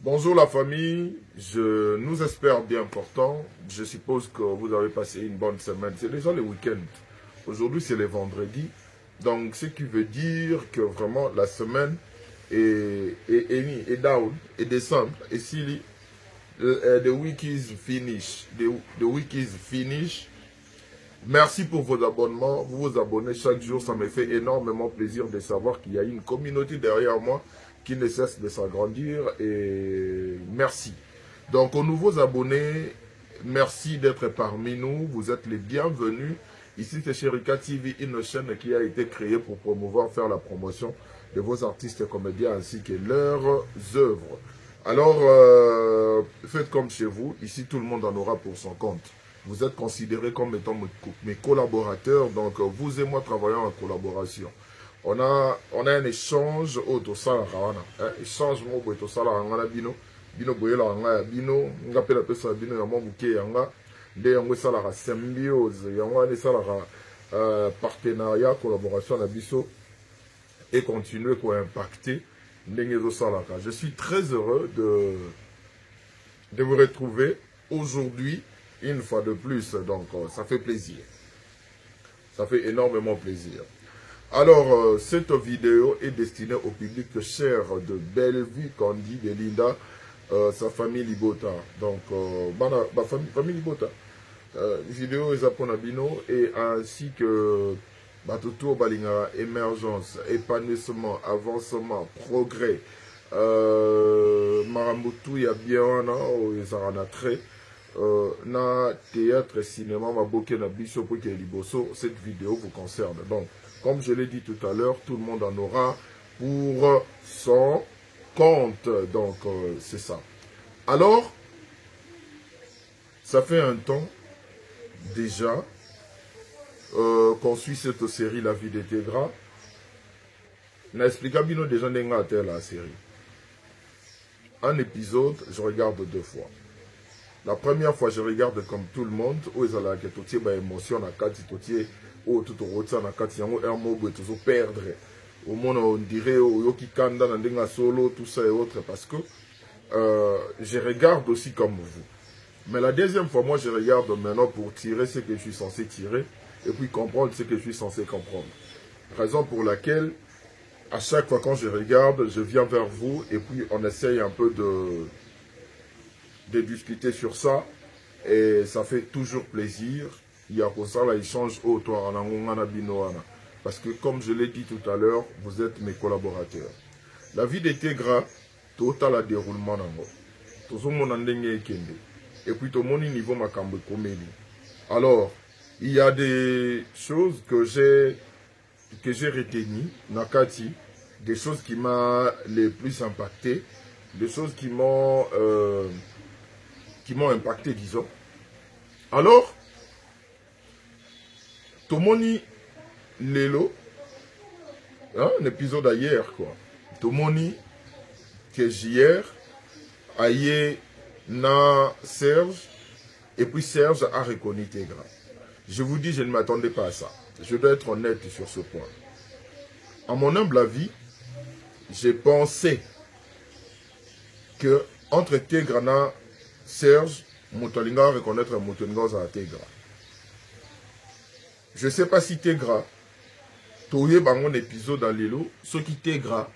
Bonjour la famille, je nous espère bien portant. Je suppose que vous avez passé une bonne semaine. C'est déjà le week-end. Aujourd'hui c'est le vendredi. Donc ce qui veut dire que vraiment la semaine est down, est descendre. Et si the week is finished, the week is finished. Merci pour vos abonnements. Vous vous abonnez chaque jour. Ça me fait énormément plaisir de savoir qu'il y a une communauté derrière moi qui ne cesse de s'agrandir. Et merci. Donc aux nouveaux abonnés, merci d'être parmi nous. Vous êtes les bienvenus. Ici c'est Sherika TV, une chaîne qui a été créée pour promouvoir, faire la promotion de vos artistes et comédiens ainsi que leurs œuvres. Alors, faites comme chez vous. Ici tout le monde en aura pour son compte. Vous êtes considérés comme étant mes collaborateurs, donc vous et moi travaillons en collaboration. On a un échange au Salarana. Échange au Salarana bino. Bino boyela anga bino. Nga pela pesa bino ya mwabuke yanga. Nde yango salara symbiose. Yango ne salara partenariat, collaboration na biso. Et continuer pour impacter Ndengezo Salaka. Je suis très heureux de vous retrouver aujourd'hui. Une fois de plus, donc ça fait plaisir. Ça fait énormément plaisir. Alors, cette vidéo est destinée au public cher de Bellevue, Candy, Belinda, sa famille Libota. Donc, famille Libota. Vidéo est pour Nabino et ainsi que Batoto Balinga, émergence, épanouissement, avancement, progrès. Marambutu Yabiana, Zarana Très. Na théâtre cinéma maboké na biso pour que liboso cette vidéo vous concerne. Donc comme je l'ai dit tout à l'heure, tout le monde en aura pour son compte. Donc c'est ça. Alors ça fait un temps déjà qu'on suit cette série La vie de Tegra. Na expliqué bino déjà n'enga la série. Un épisode, je regarde 2 fois. La première fois, je regarde comme tout le monde, où ils allaient que tout émotion na kati totier ou tout rota na kati yango un mot et toujours perdre. Au monde on dirait au yoki kanda na ndenga solo tout ça et autres parce que je regarde aussi comme vous. Mais la deuxième fois, moi je regarde maintenant pour tirer ce que je suis censé tirer et puis comprendre ce que je suis censé comprendre. Raison pour laquelle à chaque fois quand je regarde, je viens vers vous et puis on essaye un peu de discuter sur ça et ça fait toujours plaisir. Il y a pour ça l'échange autour parce que comme je l'ai dit tout à l'heure, vous êtes mes collaborateurs. La vie de Tegra, total à déroulement tout le monde et puis tout le monde niveau makambo comédie. Alors il y a des choses que j'ai retenues nakati, des choses qui m'ont les plus impacté, des choses qui m'ont impacté, disons. Alors, Tomoni Lelo, hein, un épisode hier, quoi. Tomoni, que hier, aïe, na Serge, et puis Serge a reconnu Tegra. Je vous dis, je ne m'attendais pas à ça. Je dois être honnête sur ce point. À mon humble avis, j'ai pensé que entre Tegra et Serge, Motolinga reconnaître Motolinga à Tegra. Je ne sais pas si Tegra, Toye Bangon épisode dans l'îlot, ce qui Tegra,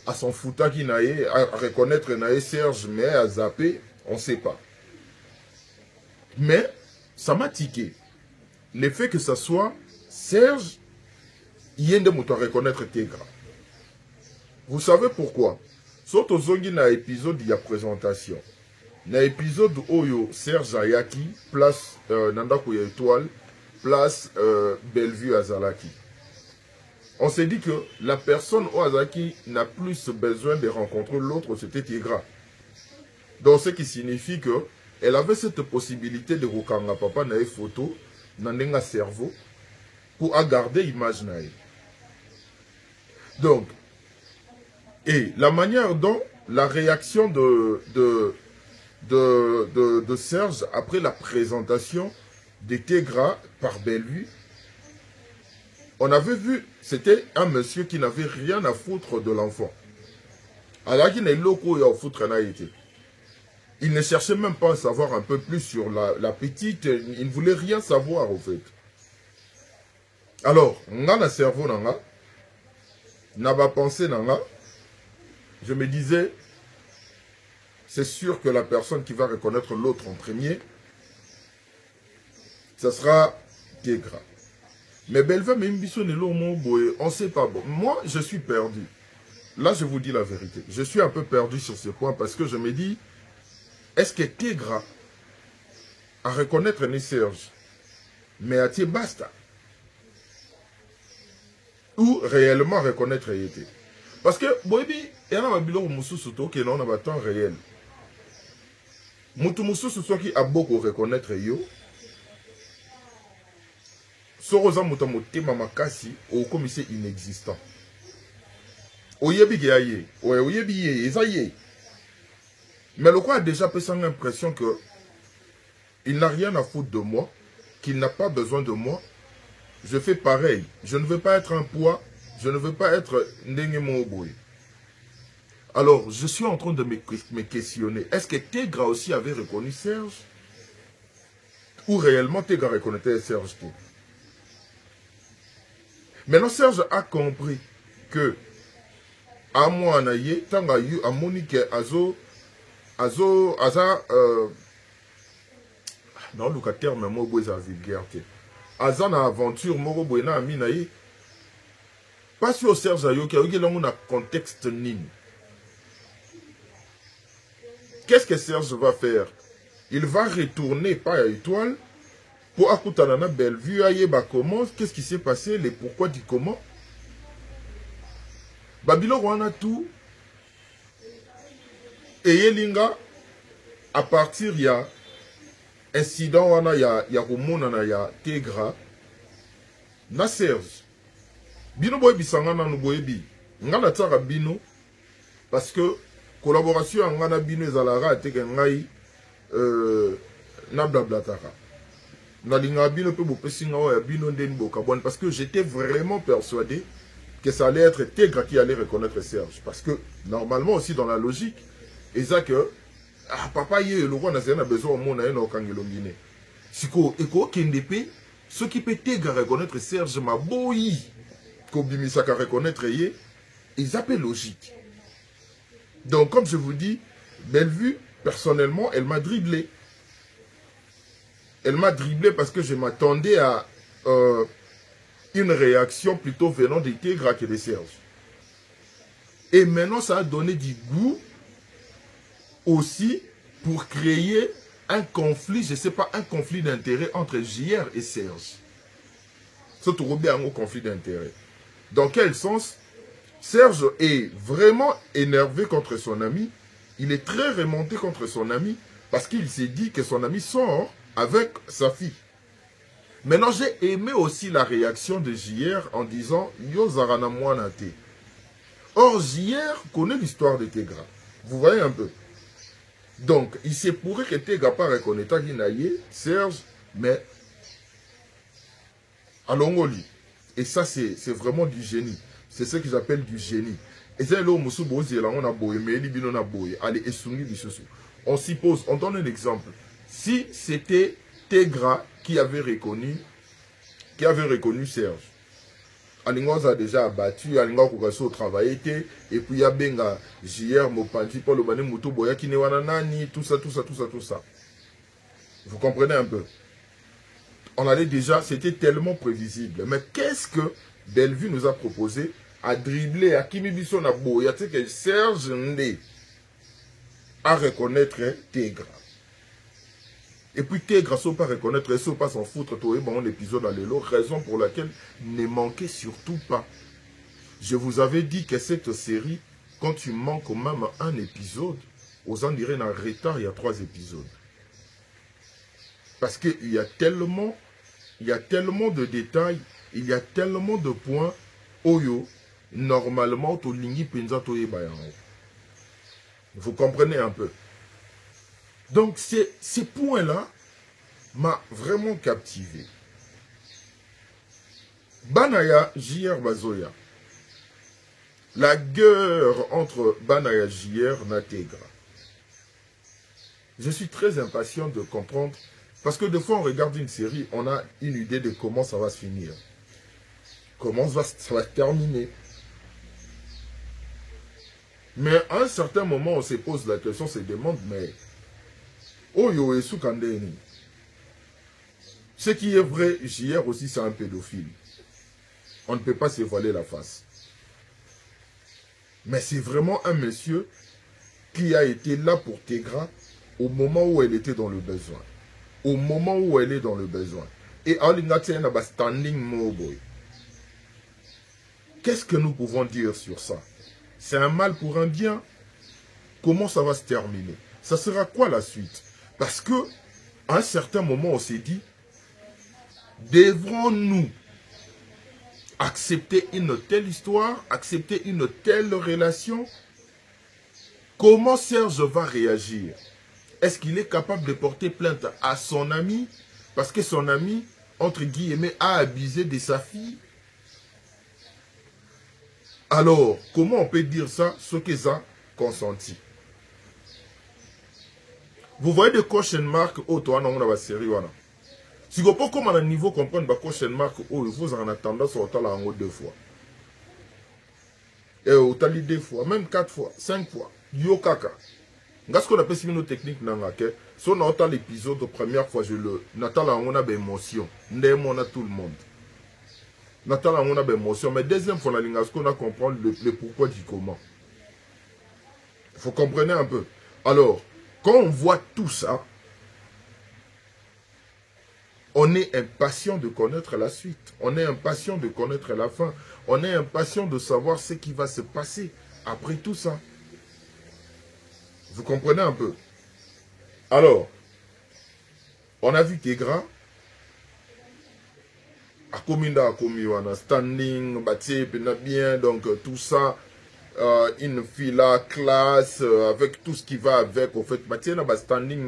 à son fouta qui naïe, à reconnaître naïe Serge, mais à zapper, on ne sait pas. Mais, ça m'a tiqué. Le fait que ça soit Serge, il y a de moto à reconnaître Tegra. Vous savez pourquoi? Sauf au zongi na épisode, il y a présentation. Na épisode Oyo, Serge Ayaki, place Nandako ya étoile, place Bellevue Azalaki. On s'est dit que la personne au Azalaki n'a plus besoin de rencontrer l'autre, c'était Tegra. Donc ce qui signifie que elle avait cette possibilité de rekanga papa na photo, nandenga cerveau, pour garder l'image na. Donc, et la manière dont la réaction de Serge après la présentation de Tegra par Bellevue, on avait vu, c'était un monsieur qui n'avait rien à foutre de l'enfant. Alors qu'il est locaux et au foutre n'a été. Il ne cherchait même pas à savoir un peu plus sur la petite. Il ne voulait rien savoir, au fait. Alors, on a le cerveau, n'a pas pensé, je me disais, c'est sûr que la personne qui va reconnaître l'autre en premier, ça sera Tégra. Mais Belva, même on ne sait pas. Bon. Moi, je suis perdu. Là, je vous dis la vérité. Je suis un peu perdu sur ce point parce que je me dis, est-ce que Tégra à reconnaître les Serge, mais à basta, ou réellement reconnaître Yété? Parce que, Boebi, il y a un bilon Moussoussouto qui est dans un temps réel. Moutou Moussoussouto qui a beaucoup reconnaître Yo. Soroza Moutamoté Mamakasi, au commissaire inexistant. Oyebi Gaye, Oyebi Ye, mais le quoi a déjà fait l'impression que il n'a rien à foutre de moi, qu'il n'a pas besoin de moi. Je fais pareil. Je ne veux pas être un poids, je ne veux pas être Ndenge Moboy. Alors, je suis en train de me questionner. Est-ce que Tégra aussi avait reconnu Serge? Ou réellement Tégra reconnaissait Serge? Maintenant, Serge a compris que à moi, Naye, tant à Monique, Aza, non, le terme, moi, je suis vulgaire. Aza na aventure, moi, je suis ami, pas sur Serge Ayo, qui a eu un contexte nini. Qu'est-ce que Serge va faire? Il va retourner par à Étoile pour écouter la Bellevue, comment, qu'est-ce qui s'est passé, les pourquoi du comment. Babylone, on a tout. Et Yelinga, à partir, il y a incident, il y a Romona, il y a Tégra, na Serge. Bino boy bisanga na nuboyebi. Ngana tsara bino, parce que collaboration en ngana bino ezalara ateke ngai na blablatara. Na linga bino pe bopesinga ya bino ndeni bokabon, parce que j'étais vraiment persuadé que ça allait être Tégra qui allait reconnaître Serge. Parce que normalement aussi dans la logique, et ça que papa yé le roi n'a besoin au monde na okangelo-ngine. Siko eko kendepe ce qui peut Tégra reconnaître Serge maboyi kobimisaka reconnaître yé, ils appellent logique. Donc comme je vous dis, Bellevue personnellement, elle m'a dribblé. Elle m'a dribblé parce que je m'attendais à une réaction plutôt venant de Tégra que de Serge. Et maintenant, ça a donné du goût aussi pour créer un conflit, je ne sais pas, un conflit d'intérêt entre JR et Serge. Surtout un conflit d'intérêt. Dans quel sens? Serge est vraiment énervé contre son ami. Il est très remonté contre son ami parce qu'il s'est dit que son ami sort avec sa fille. Maintenant, j'ai aimé aussi la réaction de JR en disant Yo Zarana Mouanate. Or, JR connaît l'histoire de Tégra. Vous voyez un peu. Donc, il s'est pourri que Tégra pas reconnaître Guinaye, Serge, mais à Longoli. Et ça, c'est vraiment du génie. C'est ce que j'appelle du génie. Et c'est là où on a boyé, mais il a boyé. Allez, on s'y pose, on donne un exemple. Si c'était Tégra qui avait reconnu Serge, Alingos a déjà abattu, Alingos a travaillé, et puis il y a Benga, JR, Mopanji, Paul Obane, Moutou, Boya, Kinewananani, tout ça. Vous comprenez un peu? On allait déjà, c'était tellement prévisible. Mais qu'est-ce que Bellevue nous a proposé à dribbler, à Kimi Bisson a Boya, tu sais que Serge Ndé à reconnaître Tégra. Et puis Tégra, sans pas reconnaître, sans pas s'en foutre, tout bon l'épisode à l'élo, raison pour laquelle ne manquez surtout pas. Je vous avais dit que cette série, quand tu manques même un épisode, aux en dirait en retard, il y a 3 épisodes. Parce qu'il y a tellement de détails, il y a tellement de points, oyo, normalement, to lingi penza to yebayango. Vous comprenez un peu? Donc, ces points-là m'ont vraiment captivé. Banaya, JR Bazoya. La guerre entre Banaya JR et Tegra. Je suis très impatient de comprendre, parce que des fois on regarde une série, on a une idée de comment ça va se finir. Comment ça va se terminer. Mais à un certain moment, on se pose la question, on se demande, mais Oyo et Soukandeni. Ce qui est vrai, JR aussi, c'est un pédophile. On ne peut pas se voiler la face. Mais c'est vraiment un monsieur qui a été là pour Tegra au moment où elle était dans le besoin. Au moment où elle est dans le besoin. Et Alingati n'a pas standing mobile. Qu'est-ce que nous pouvons dire sur ça? C'est un mal pour un bien. Comment ça va se terminer? Ça sera quoi la suite? Parce que, à un certain moment, on s'est dit, devrons-nous accepter une telle histoire, accepter une telle relation? Comment Serge va réagir? Est-ce qu'il est capable de porter plainte à son ami? Parce que son ami, entre guillemets, a abusé de sa fille? Alors, comment on peut dire ça, ce qu'ils ont consenti? Vous voyez des question mark au toi on a la série wana. Si vous pas comment à niveau comprendre la question mark oh il faut en attendre sur autant là en 2 fois. Et autant 2 fois, même 4 fois, 5 fois. Yo kaka. Ngas qu'on appelle une technique nanga ke so na autant l'épisode de première fois je le natala on a émotion. Ndem on a tout le monde. Natala on a émotion mais deuxième fois la lingas qu'on a comprendre le pourquoi du comment. Il faut comprendre un peu. Alors quand on voit tout ça, on est impatient de connaître la suite. On est impatient de connaître la fin. On est impatient de savoir ce qui va se passer après tout ça. Vous comprenez un peu? Alors, on a vu Tegra. A Kominda, a Komiwana, standing, bâti, bien, donc tout ça. Une fille là, classe, avec tout ce qui va avec, au fait, standing,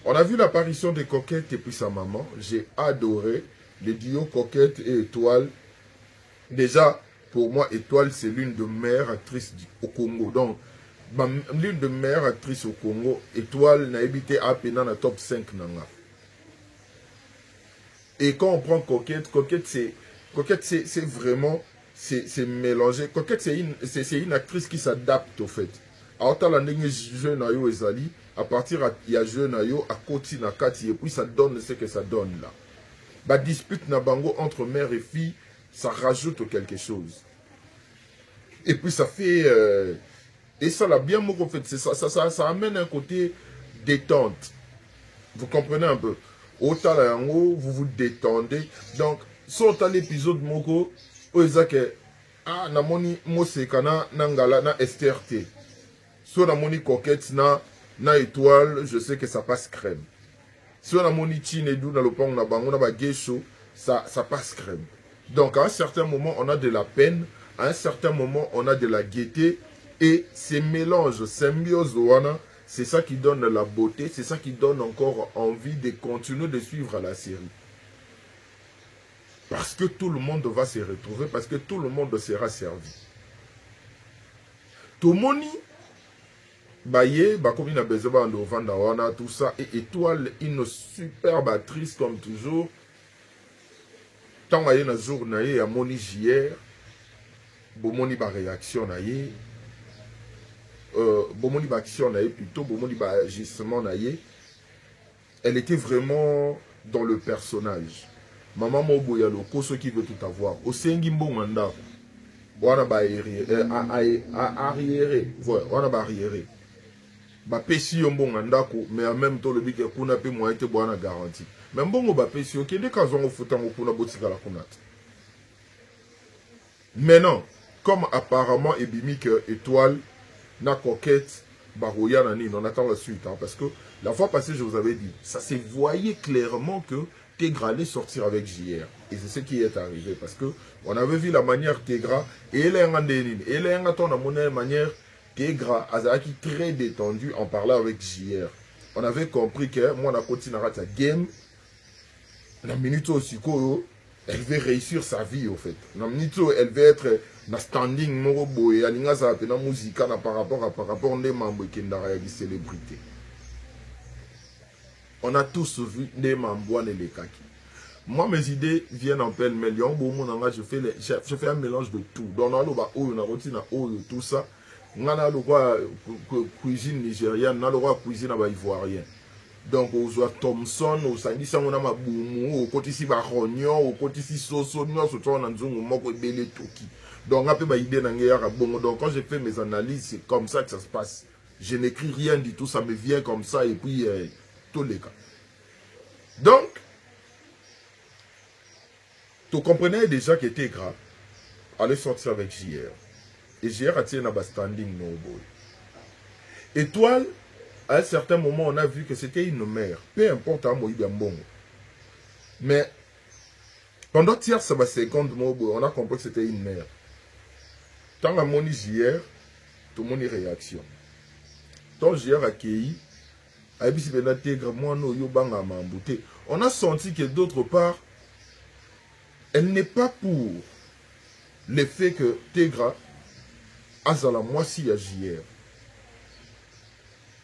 on a vu l'apparition de Coquette et puis sa maman. J'ai adoré le duo Coquette et Étoile. Déjà, pour moi, Étoile, c'est l'une des meilleures actrices au Congo. Donc, l'une des meilleures actrices au Congo. Étoile n'a habité à peine dans la top 5. Et quand on prend Coquette, Coquette, c'est vraiment, c'est mélangé. Coquette, c'est une actrice qui s'adapte au fait. À partir il y a jeune à côté na kati et puis ça donne ce que ça donne là. La dispute na bango entre mère et fille, ça rajoute quelque chose. Et puis ça fait et ça l'a bien mot fait, ça amène un côté détente. Vous comprenez un peu. Autant là vous vous détendez. Donc sur l'épisode moko oezake ah na moni mosekana nangala na STRT. Sur la moni Coquette na Étoile, je sais que ça passe crème. Sur la moni Chinedou na lopang na bango na ba geisho, ça passe crème. Donc à un certain moment, on a de la peine, à un certain moment, on a de la gaieté et ces mélanges, symbiose wana, c'est ça qui donne la beauté, c'est ça qui donne encore envie de continuer de suivre la série. Parce que tout le monde va se retrouver, parce que tout le monde sera servi. Tomoni Baye, Bakomi na bezeba ando vanda wana, tout ça, et Étoile, une superbe actrice comme toujours. Tant aye na jour na ye, a moni JR, bomoni ba réaction na ye, bomoni ba action na ye, plutôt bomoni ba agissement na ye. Elle était vraiment dans le personnage. Maman Moboya Loko, ceux qui veut tout avoir. Au Sengimbo Manda, wana ba arriéré, voilà, wana ba arriéré. Ba pesi yombo ngandako mais en même temps le big kuna pe mo été boana garantie mais mbongo ba pesi yo kende kazongo futango kuna botika la kunata. Maintenant comme apparemment ebimi que Étoile na Coquette baroya nani on attend la suite hein, parce que la fois passée je vous avais dit ça se voyait clairement que Tegra allait sortir avec JR et c'est ce qui est arrivé parce que on avait vu la manière Tegra et elle est en dénine et elle est en manière Tegra Azaki très détendu en parlant avec JR. On avait compris que moi, on a continué à game. La minute aussi, Elle veut réussir sa vie, au fait. Elle veut être dans standing, morobo, et alinga sa pena musique par rapport des membres qui n'ont pas célébrité. On a tous vu des membres et les kaki. Moi, mes idées viennent en pêle-mêle. Je fais un mélange de tout. Donc, on a tout ça. On a le roi cuisine nigérienne, on a le roi cuisine ivoirienne. Donc, on a Thompson, on a Maboumou, on a ici Barognon, on a ici Soso, on a Belé Toki. Donc, on a fait idée donc, quand je fais mes analyses, c'est comme ça que ça se passe. Je n'écris rien du tout, ça me vient comme ça, et puis, tous les cas. Donc, tu comprenais déjà que Tegra allait sortir avec JR. Et JR a tiré un standing no boy. Étoile, à un certain moment, on a vu que c'était une mère. Peu importe à Moïse bon. Mais pendant tiers, ça va 50 mots, on a compris que c'était une mère. Tant à mon JR, tout le monde réaction. Tant JR a accueilli, on a senti que d'autre part, elle n'est pas pour le fait que Tegra a la moitié à JR.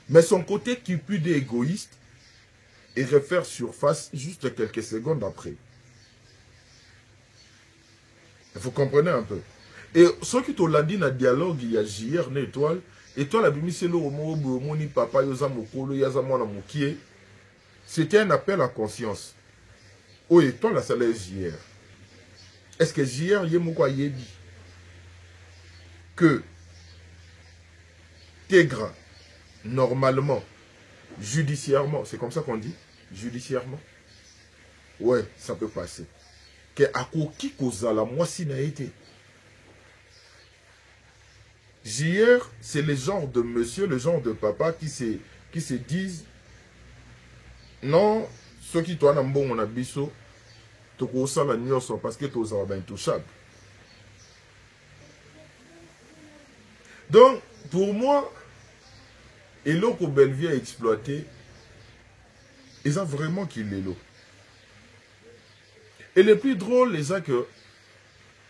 Mais son côté cupide et égoïste, il refaire surface juste quelques secondes après. Vous comprenez un peu. Et ce qui t'a dit dans le dialogue, il y a JR, Étoile. Étoile a mis le papa, c'était un appel à conscience. Oh, Étoile a salé JR. Est-ce que JR y dit que Tegra, normalement, judiciairement, c'est comme ça qu'on dit, judiciairement, ouais, ça peut passer. Que Akoki Kozala, moi, si n'a été. JR, c'est le genre de monsieur, le genre de papa qui se disent, non, ceux qui tournent en bon, on a biso, tu as la nuit parce que tu es intouchable. Donc, pour moi, et l'eau que Bellevue a exploité, ils ont vraiment qu'il est l'eau. Et le plus drôle, c'est ça que,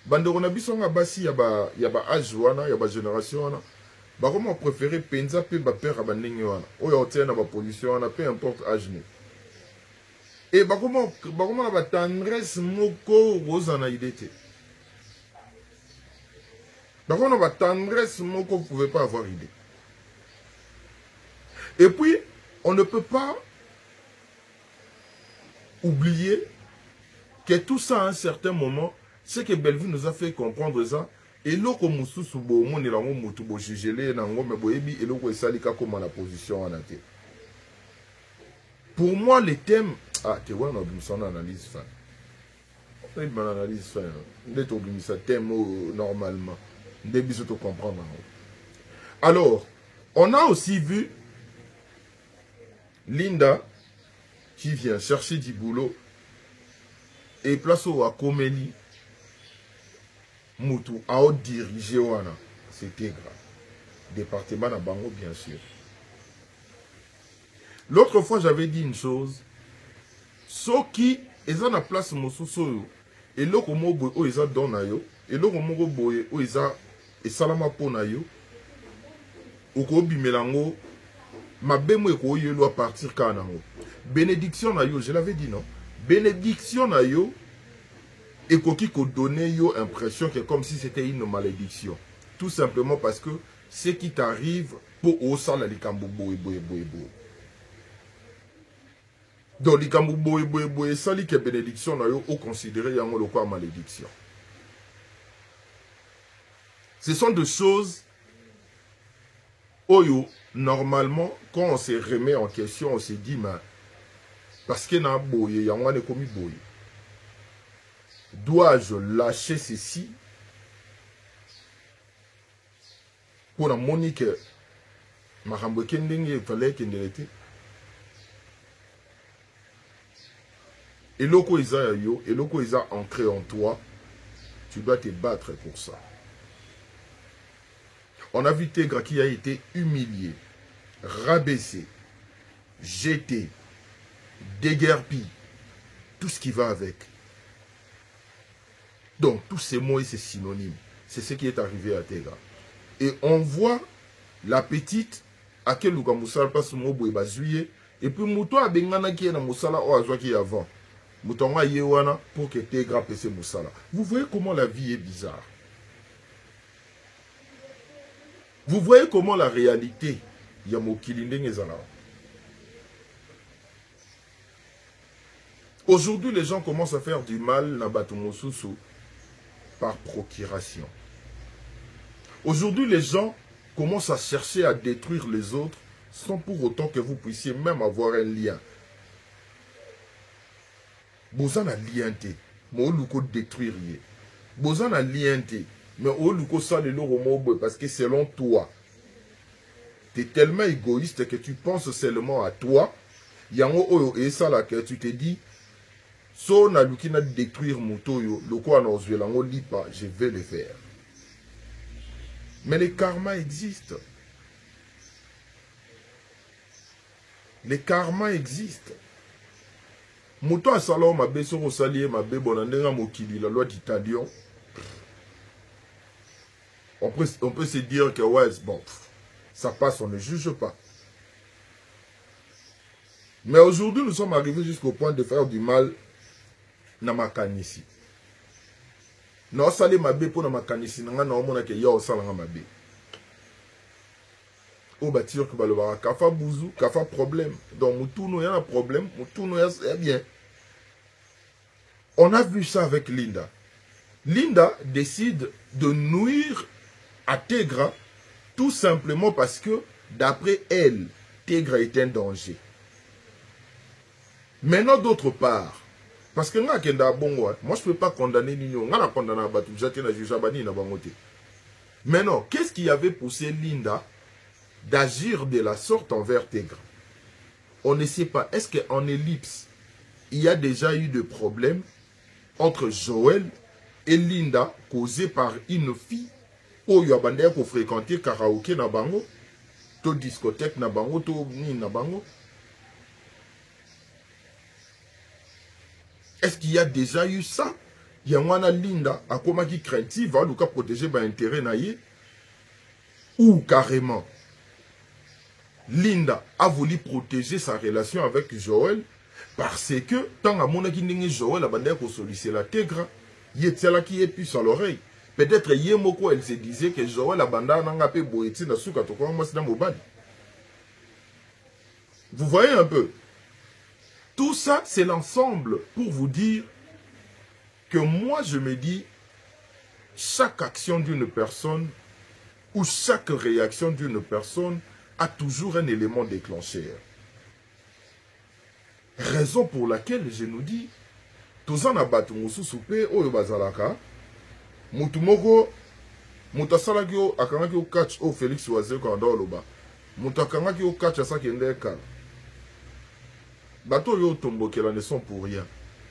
Bandoronabiso nga basi, il y a âge, il y a génération, comment préférer penza pe ba père abandengi wana. Ou ya otena ba position wana, peu importe âge ni. Et comment la tendresse moko rosana idée. Comment la tendresse moko vous pouvez pas avoir idée. Et puis, on ne peut pas oublier que tout ça à un certain moment, ce que Bellevue nous a fait comprendre ça, et l'autre mususu bo monde la mutu bo jugele na ngome boyebi et l'autre esalika comme la position en athée. Pour moi les thèmes tu vois on a une analyse fin. On a une analyse fin. D'être obligé ça thème normalement. Début de comprendre. Alors, on a aussi vu Linda qui vient chercher du boulot et place au à Comélie Moutou à haut diriger wana c'était grave département à Bango bien sûr. L'autre fois j'avais dit une chose ceux qui ils ont la place mosusu et l'autre mot où ils ont donné yo et l'autre mot boye où ils ont et salama pona yo ou ko bimelango mabemo ko yelo à partir kanango bénédiction na yo je l'avais dit non bénédiction na yo et qui donner yo impression que comme si c'était une malédiction. Tout simplement parce que ce qui t'arrive pour au sang les kambo boy. Donc les kambo boy ça li que bénédiction na yo ou considérer yango le quoi malédiction. Ce sont des choses oyo normalement quand on se remet en question on se dit mais parce que na boye yango ne komi boye. Dois-je lâcher ceci pour la monique Marambo Kendenge il fallait qu'il était et loko isa yo et loko isa ancré en toi tu dois te battre pour ça. On a vu Tegra qui a été humilié, rabaissé, jeté, déguerpi, tout ce qui va avec. Donc, tous ces mots et ces synonymes, c'est ce qui est arrivé à Tegra. Et on voit la petite, à quel luka moussala passe mot boue bazuye, et puis mouto a bengana qui est dans moussala ou azwa qui est avant. Mouton a yewana pour que Tegra pese moussala. Vous voyez comment la vie est bizarre. Vous voyez comment la réalité, il y a mokili ndengezala. Aujourd'hui, les gens commencent à faire du mal na bato mosusu par procuration. Aujourd'hui, les gens commencent à chercher à détruire les autres sans pour autant que vous puissiez même avoir un lien. Bozan a lien te, mais on luko détruire ye. Bozan a lien te, mais on luko sa le romo parce que selon toi, tu es tellement égoïste que tu penses seulement à toi. Yango oyo et ça là que tu te dis, so na luki na détruire motoyo, loko anozwelango lipa, je vais le faire. Mais les karmas existent. Les karmas existent. Moto a salon ma be soro salier ma be bonandenga mokili la loi d'Italion. On peut se dire que ouais, bon, ça passe, on ne juge pas. Mais aujourd'hui, nous sommes arrivés jusqu'au point de faire du mal na makanisi. Non, salé ma be pour na makanisi, n'a na omona ke ya osala ma be. Au bâtir que balobara kafa bouzou, kafa problème. Donc mutuno y a un problème, mutuno y a bien. On a vu ça avec Linda. Linda décide de nuire à Tegra tout simplement parce que d'après elle, Tegra est un danger. Maintenant d'autre part, parce que moi je ne peux pas condamner Nino, je ne peux pas condamner Batou, je ne juge pas Nina Bangote. Maintenant, qu'est-ce qui avait poussé Linda d'agir de la sorte envers Tegra? On ne sait pas. Est-ce qu'en ellipse, il y a déjà eu des problèmes entre Joël et Linda causés par une fille où il y a bandé pour fréquenter karaoké na bango, to discothèque na bango, to ni na bango? Est-ce qu'il y a déjà eu ça? Il y a une Linda à comment qui craintive va nous protéger par intérêt naïe, ou carrément Linda a voulu protéger sa relation avec Joël parce que tant à mon avis Joël a bandé pour solliciter la Tegra, il était là qui est plus à l'oreille. Peut-être Yemoko elle se disait que Joël a bandé un peu boéti na souka to kwa mwasi na mobali. Vous voyez un peu? Tout ça, c'est l'ensemble pour vous dire que moi, je me dis, chaque action d'une personne ou chaque réaction d'une personne a toujours un élément déclencheur. Raison pour laquelle je nous dis, tous en abattu musu soupe oyo bazalaka, mutumoko, mutasalaki o akangaki o catch o Félix Oazé quand on loba, mutakangaki o catch asa kende ka. Bateau yo tombokela ne sont pour rien.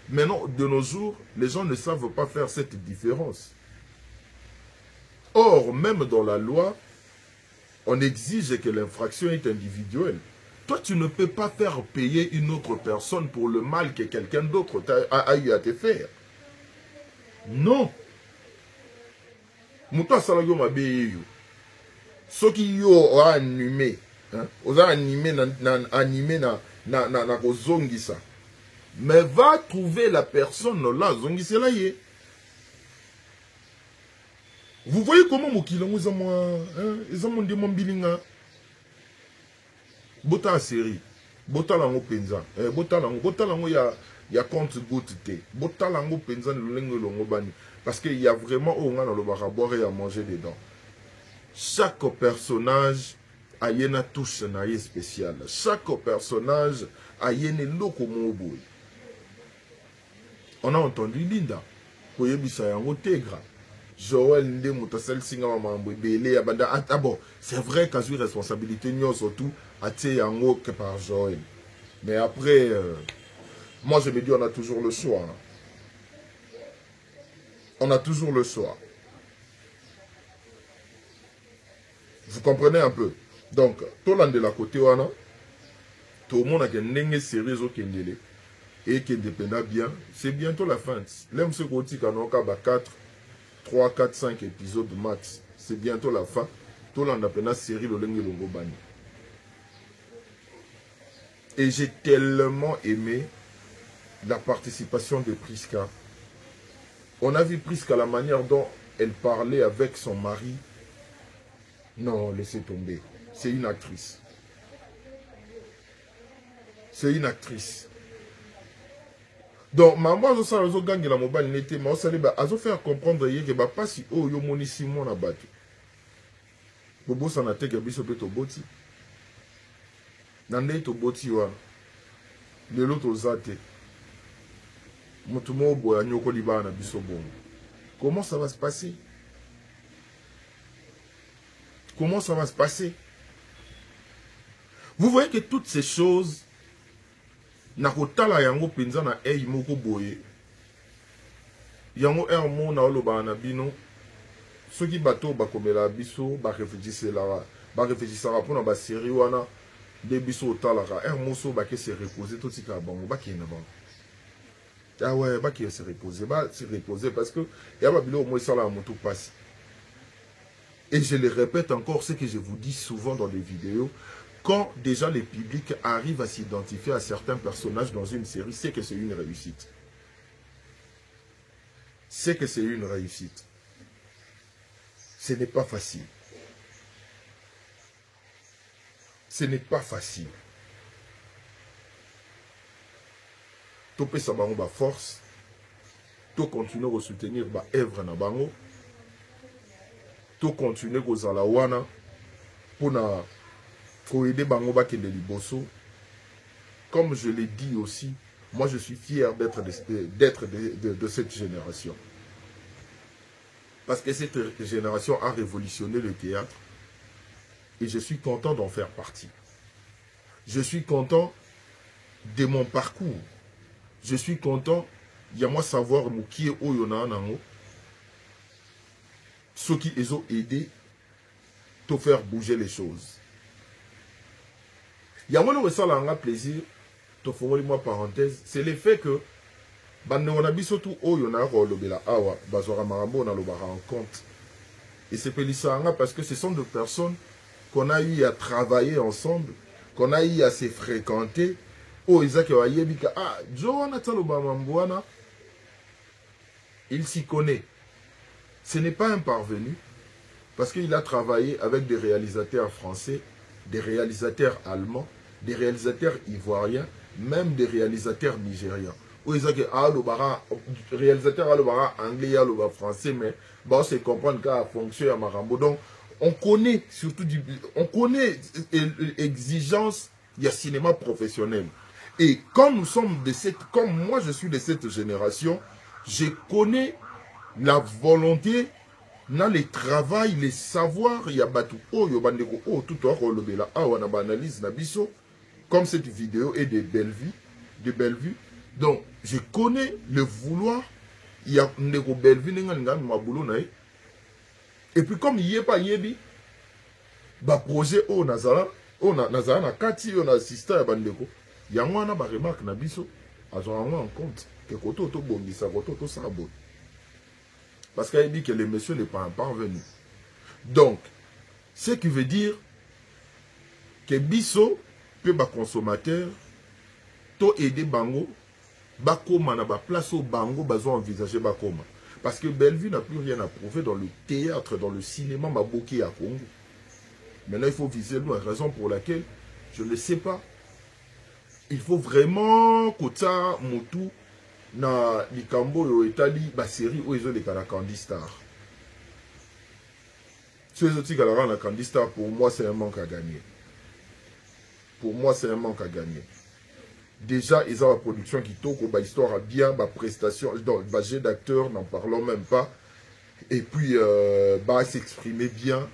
Maintenant, de nos jours, les gens ne savent pas faire cette différence. Or, même dans la loi, on exige que l'infraction est individuelle. Toi, tu ne peux pas faire payer une autre personne pour le mal que quelqu'un d'autre a eu à te faire. Non. Mouta salagyo mabe yo. Ce qui yo a animé, on a animé na kozongisa. Mais va trouver la personne là, zongisela ye. Vous voyez comment mokilongo za moi, eza monde mon bilinga. Bota la série, bota lango penza, bota lango ya compte goutte te. Bota lango penza lengo longo bani parce qu'il y a vraiment on a le bar à boire et à manger dedans. Chaque personnage a une touche spéciale. Chaque personnage a une locomobo. On a entendu Linda. Koyebisa yango Tegra. Joël Nde Moutasel Singa Mambo Belé Abanda. Ah bon, c'est vrai qu'à une responsabilité nous surtout à yango que par Joël. Mais après, moi je me dis on a toujours le choix. Hein. On a toujours le choix. Vous comprenez un peu? Donc, tout le monde de la côté, tout le monde a une série au Kendele. et qui dépendra bien, c'est bientôt la fin. L'homme se côté quand on a 4, 3, 4, 5 épisodes max. C'est bientôt la fin. Tout le monde a une série de Longobani. Et j'ai tellement aimé la participation de Priska. On a vu Priska, la manière dont elle parlait avec son mari. Non, laissez tomber. C'est une actrice. C'est une actrice. Donc, maman, je sais que gagner la mobile n'était mais je faire comprendre que pas si oh yo moni Simon na battu. Bobo ça na te que biso pe to boti. Nande to boti wa. Le loto zate. Mutumo boya nyoko liba na biso bon. Comment ça va se passer? Comment ça va se passer? Vous voyez que toutes ces choses na kotala yango penza na ei moko boye. Yango mo na oloba na bino. Soki bato bakomela biso ba réfléchissera pour ba série wana de biso otalaka moso ba ke se reposer tout tika bango ba ki na bango. Ah ouais, ba ki se reposer parce que ya ba bilo mo sala moto passe. Et je le répète encore ce que je vous dis souvent dans les vidéos. Quand déjà les publics arrivent à s'identifier à certains personnages dans une série, c'est que c'est une réussite. C'est que c'est une réussite. Ce n'est pas facile. Ce n'est pas facile. Tu peux savoir ma force. Tu continues à soutenir ma œuvre na bango. Tu continues à zalawana pour na aider bango ba kende liboso. Comme je l'ai dit aussi, moi je suis fier d'être de cette génération. Parce que cette génération a révolutionné le théâtre. Et je suis content d'en faire partie. Je suis content de mon parcours. Je suis content, il y a moi savoir qui est Oyona Nango. Ceux qui les ont aidés à faire bouger les choses. Il y a moi ça là plaisir, te faire moi parenthèse, c'est le fait que on a surtout Oyona Rolobela Awa, Bazora Marambo on a le en compte. Et c'est Pélissanga parce que ce sont des personnes qu'on a eu à travailler ensemble, qu'on a eu à se fréquenter. Oh, Isaac Wayebika, ah, Jonathan Obamambouana, il s'y connaît. Ce n'est pas un parvenu, parce qu'il a travaillé avec des réalisateurs français, des réalisateurs allemands, des réalisateurs ivoiriens, même des réalisateurs nigérians. Oh, Isaac, ah, le réalisateur alobara anglais, alobara français, mais bon, c'est comprendre qu'à fonction à Marambo. Donc, on connaît surtout on connaît l'exigence du cinéma professionnel. Et quand nous sommes comme moi je suis de cette génération, je connais la volonté, dans le travail, les savoirs, il y a batu oh yo bandeko oh tout à l'heure ah on a analyse na biso comme cette vidéo est de Bellevue. Donc je connais le vouloir, il y a ndeko Bellevue n'enga mabulo na et puis comme il y a pas yebi ba projet oh nazara na kati on assistant ya bandeko yango wana ba remarque na biso azwa en compte que koto to bongisa koto to sabo parce qu'il dit que le monsieur n'est pas parvenu. Donc ce qui veut dire que biso peut ba consommateur to aider bango ba koma na ba place au bango bazo envisager ba koma parce que Bellevue n'a plus rien à prouver dans le théâtre, dans le cinéma maboki à Congo. Maintenant il faut viser la raison pour laquelle je ne sais pas. Il faut vraiment kota motu na likambo yo etali ba série où ils ont des Candy Star. Ceux autres qui la Candy Star pour moi c'est un manque à gagner. Pour moi c'est un manque à gagner. Déjà ils ont la production qui toque ba histoire à bien ba prestation donc ba jeu d'acteur n'en parlons même pas et puis ba s'exprimer bien.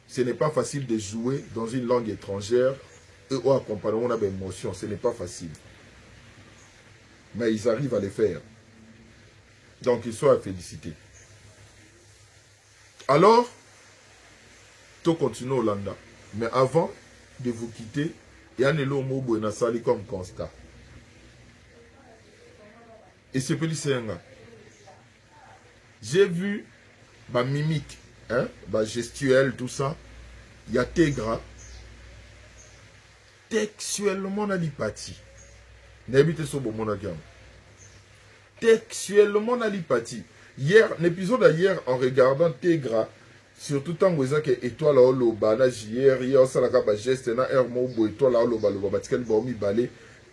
Ce n'est pas facile de jouer dans une langue étrangère et au accompagnement on a des émotions, ce n'est pas facile. Mais ils arrivent à le faire. Donc ils sont à féliciter. Alors, tout continue au Landa. Mais avant de vous quitter, il y a un élo mot sali comme constat. Et c'est Pélisséenga. J'ai vu ma mimique, hein, ma gestuelle, tout ça. Il y a Tegra. Textuellement, na lipati. N'habite sur mon monogame. Textuellement, na lipati. Hier, l'épisode d'hier, en regardant Tegra, surtout tant que vous avez étoile au loba, na hier, ça la capa geste, na hermo, étoile au loba, loba, parce qu'elle va mi balai.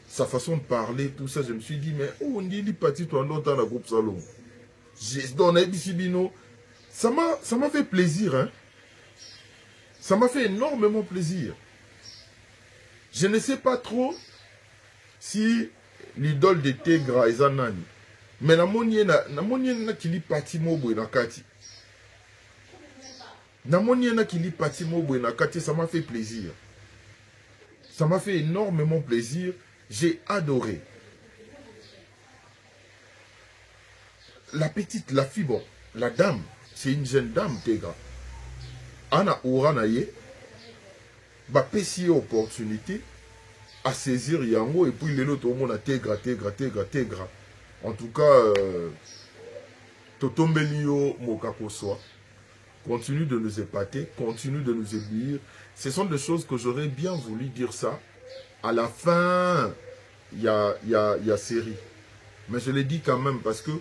Sa façon de parler, tout ça, je me suis dit, mais oh, on dit lipati, toi, dans le groupe salon. J'ai donné Bissibino. Ça m'a fait plaisir, hein. Ça m'a fait énormément plaisir. Je ne sais pas trop si l'idole de Tegra est Zanani. Mais na moni na kili pati mobo na kati. Na moni na kili pati mobo na kati, ça m'a fait plaisir. Ça m'a fait énormément plaisir. J'ai adoré. La petite, la fille, bon, la dame, c'est une jeune dame, Tegra. Ana Ouranaye, bah, pécier opportunité à saisir Yango, et puis les autres, au monde, Tegra. En tout cas, Totombelio Mokakosoa continue de nous épater, continue de nous éblouir. Ce sont des choses que j'aurais bien voulu dire ça. À la fin, il y a série. Mais je l'ai dit quand même parce que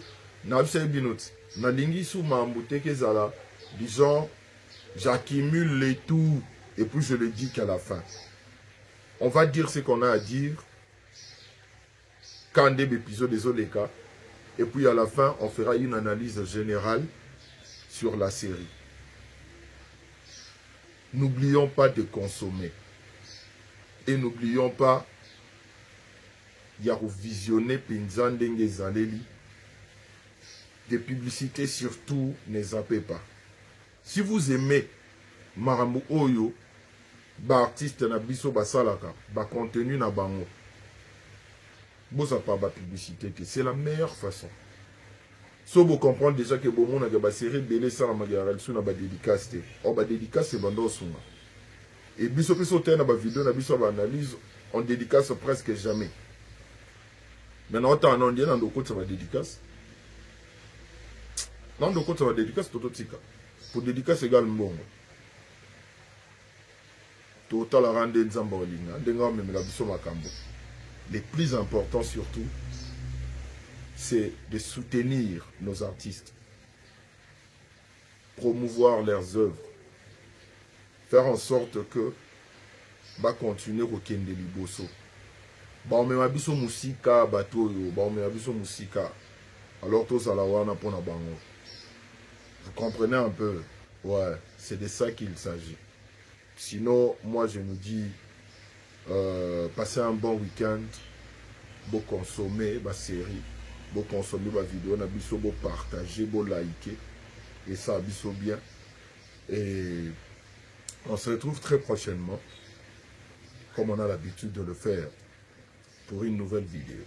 disons, j'accumule les tout et puis je le dis qu'à la fin. On va dire ce qu'on a à dire quand des épisodes des Oleka. Et puis à la fin, on fera une analyse générale sur la série. N'oublions pas de consommer. Et n'oublions pas, il y a visionner Pinzandenge Zaleli. Des publicités surtout, ne zappez pas. Si vous aimez Marambu Oyo, artiste na biso basalaka, contenu na bango, vous n'avez pas de publicité, c'est la meilleure façon. Si vous comprenez déjà que vous avez une série de ça, vous avez une dédicace. Or, la dédicace, c'est bando sunga. Et biso piso te na vidéo na biso analyse, on dédicace presque jamais. Maintenant, on dit dans le côté de dédicace. Dans le côté de dédicace, c'est tout tika. Pour dédicace égal mbongo. Total la rende nzamba olinga, ndenga même la biso makambo. Le plus important surtout, c'est de soutenir nos artistes, promouvoir leurs œuvres, faire en sorte que va continuer au Kende Liboso. Ba me mabiso musika batoyo, ba me mabiso musika. Alors tous à la wana pona bango. Vous comprenez un peu? Ouais, c'est de ça qu'il s'agit. Sinon, moi je nous dis, passez un bon week-end, beau consommer ma série, beau consommer ma vidéo, na biso beau partager, beau liker, et ça biso bien. Et on se retrouve très prochainement, comme on a l'habitude de le faire, pour une nouvelle vidéo.